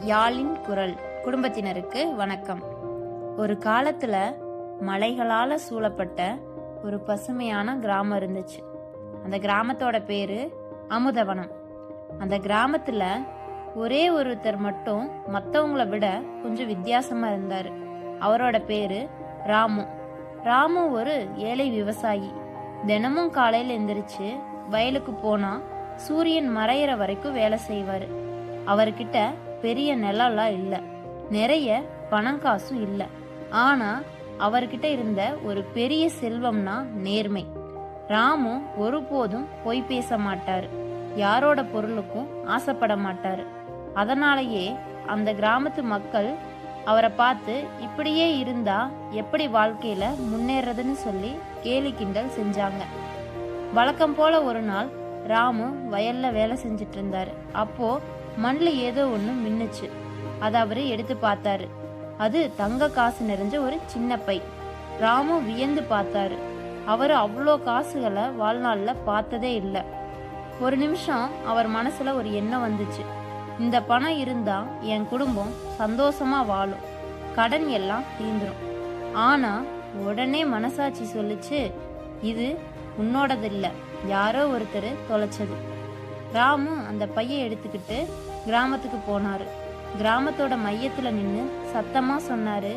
யாழின் குரல் குடும்பத்தினருக்கு வணக்கம். ஒரு காலத்துல மலைகளால சூழப்பட்ட ஒரு பசுமையான கிராமம் இருந்துச்சு. அந்த கிராமத்தோட பேரு அமுதவனம். அந்த கிராமத்துல ஒரே ஒருத்தர் மட்டும் மத்தவங்களை விட கொஞ்சம் வித்தியாசமா இருந்தாரு. அவரோட பேரு ராமு. ராமு ஒரு ஏழை விவசாயி. தினமும் காலையில எந்திரிச்சு வயலுக்கு போனா சூரியன் மறையிற வரைக்கும் வேலை செய்வாரு. அவர்கிட்ட பெரிய நிலம்லாம் இல்ல, நிறைய பணம் காசும் இல்ல. ஆனா அவர்கிட்ட இருந்த ஒரு பெரிய செல்வம்னா நேர்மை. ராமு ஒருபோதும் பொய் பேச மாட்டாரு, யாரோட பொருளுக்கும் ஆசைப்பட மாட்டாரு. அதனாலேயே அந்த கிராமத்து மக்கள் அவரை பார்த்து இப்படியே இருந்தா எப்படி வாழ்க்கையில முன்னேறதுன்னு சொல்லி கேலி கிண்டல் செஞ்சாங்க. வழக்கம் போல ஒரு நாள் ராமு வயல்ல வேலை செஞ்சிட்டு இருந்தாரு. அப்போ மண்ல ஏதோ ஒண்ணு மின்னுச்சு. அதை அவரு எடுத்து பார்த்தாரு. அது தங்க காசு நிறைஞ்ச ஒரு சின்ன பை. ராமு வியந்து பார்த்தாரு. அவரு அவ்வளோ காசுகளை வாழ்நாள்ல பார்த்ததே இல்லை. ஒரு நிமிஷம் அவர் மனசுல ஒரு எண்ணம் வந்துச்சு. இந்த பணம் இருந்தா என் குடும்பம் சந்தோஷமா வாழும், கடன் எல்லாம் தீந்துரும். ஆனா உடனே மனசாட்சி சொல்லுச்சு, இது உன்னோடது இல்ல, யாரோ ஒருத்தர் தொலைச்சது. ராமு அந்த பையை எடுத்துக்கிட்டு கிராமத்துக்கு போனாரு. கிராமத்தோட மையத்துல நின்னு சத்தமா சொன்னாரு,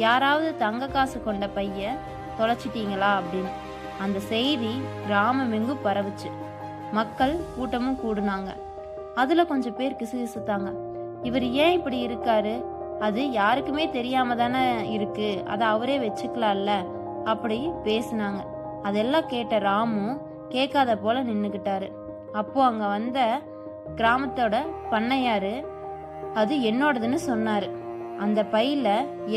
யாராவது தங்க காசு கொண்ட பைய தொலைச்சிட்டீங்களா அப்படின்னு. அந்த செய்தி கிராமம் எங்கும் பரவுச்சு. மக்கள் கூட்டமும் கூடுனாங்க. அதுல கொஞ்சம் பேர் கிசுகிசுத்தாங்க. இவர் ஏன் இப்படி இருக்காரு, அது யாருக்குமே தெரியாம தானே இருக்கு, அதை அவரே வச்சுக்கலாம்ல அப்படி பேசினாங்க. அதெல்லாம் கேட்ட ராமு கேட்காத போல நின்னுக்கிட்டாரு. அப்போ அங்க வந்த கிராமத்தோட பண்ணையாரு அது என்னோடதுன்னு சொன்னாரு. அந்த பையில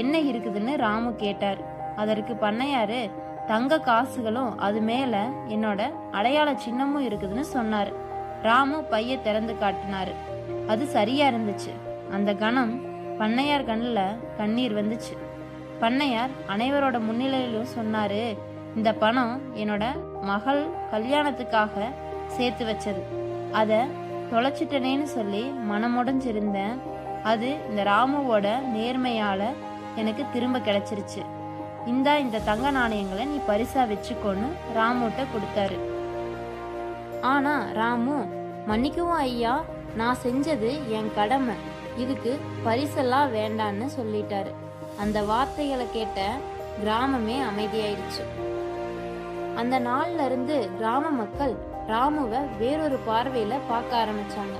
என்ன இருக்குதுன்னு ராமு கேட்டாரு. அதற்கு பண்ணையாரு தங்க காசுகளும் அது மேல என்னோட அடையாள சின்னமும் இருக்குதுன்னு சொன்னாரு. ராமு பைய திறந்து காட்டினாரு. அது சரியா இருந்துச்சு. அந்த கணம் பண்ணையார் கண்ணுல கண்ணீர் வந்துச்சு. பண்ணையார் அனைவரோட முன்னிலையிலும் சொன்னாரு, இந்த பணம் என்னோட மகள் கல்யாணத்துக்காக சேர்த்து வச்சது, அத தொலைச்சிட்டனேன்னு சொல்லி மனமுடைஞ்சிருந்தேன். அது இந்த ராமுவோட நேர்மையால எனக்கு திரும்ப கிடைச்சிருச்சு. இந்த தங்க நாணயங்களை நீ பரிசா வச்சுக்கோன்னு ராமுட்ட கொடுத்தாரு. ஆனா ராமு, மன்னிக்கவும் ஐயா, நான் செஞ்சது என் கடமை, இதுக்கு பரிசெல்லாம் வேண்டான்னு சொல்லிட்டாரு. அந்த வார்த்தைகளை கேட்ட கிராமமே அமைதியாயிடுச்சு. அந்த நாள்ல இருந்து கிராம மக்கள் ராமுவை வேறொரு பார்வையில பார்க்க ஆரம்பிச்சாங்க.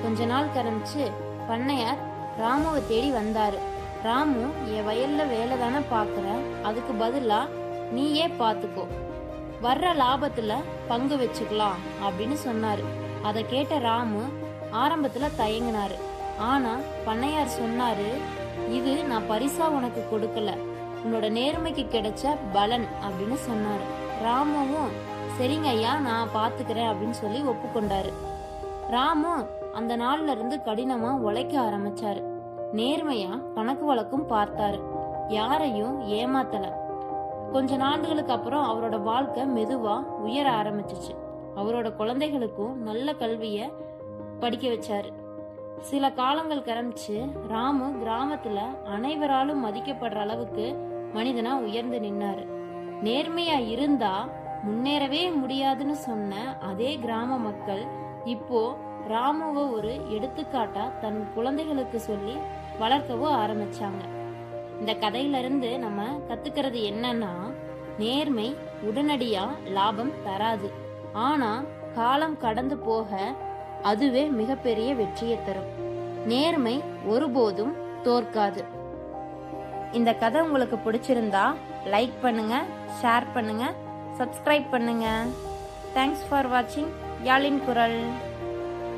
கொஞ்ச நாள் கழிச்சு பண்ணையார் ராமுவை தேடி வந்தாரு. ராமு, என் வயல்ல வேலை தானே பாக்குற, அதுக்கு பதிலா நீயே பாத்துக்கோ, வர்ற லாபத்துல பங்கு வச்சுக்கலாம் அப்படின்னு சொன்னாரு. அதை கேட்ட ராமு ஆரம்பத்துல தயங்கினாரு. ஆனா பண்ணையார் சொன்னாரு, இது நான் பரிசா உனக்கு கொடுக்கல, உன்னோட நேர்மைக்கு கிடைச்ச பலன் அப்படின்னு சொன்னாரு. ராமுவும் சரிங்க ஐயா, நான் பாத்துக்கிறேன் அப்படின்னு சொல்லி ஒப்புக்கொண்டாரு. ராமு அந்த நாள்ல இருந்து கடினமா உழைக்க ஆரம்பிச்சாரு. நேர்மையா கணக்கு வழக்கும் பார்த்தாரு, யாரையும் ஏமாத்தல. கொஞ்ச நாட்களுக்கு அப்புறம் அவரோட வாழ்க்கை மெதுவா உயர ஆரம்பிச்சிச்சு. அவரோட குழந்தைகளுக்கும் நல்ல கல்விய படிக்க வச்சாரு. சில காலங்கள் கரைச்சு ராமு கிராமத்துல அனைவராலும் மதிக்கப்படுற அளவுக்கு மனிதனா உயர்ந்து நின்னாரு. நேர்மையா இருந்தா முன்னேறவே முடியாதுன்னு சொன்ன அதே கிராம மக்கள் இப்போ ராமுவை ஒரு எடுத்துக்காட்டா தன் குழந்தைகளுக்கு சொல்லி வளர்க்கவும் ஆரம்பிச்சாங்க. இந்த கதையில இருந்து நம்ம கத்துக்கிறது என்னன்னா, நேர்மை உடனடியா லாபம் தராது, ஆனா காலம் கடந்து போக அதுவே மிகப்பெரிய வெற்றியை தரும். நேர்மை ஒருபோதும் தோற்காது. இந்த கதை உங்களுக்கு பிடிச்சிருந்தா லைக் பண்ணுங்க, ஷேர் பண்ணுங்க, சப்ஸ்கிரைப் பண்ணுங்க. தேங்க்ஸ் ஃபார் வாட்சிங் யாழின் குரல்.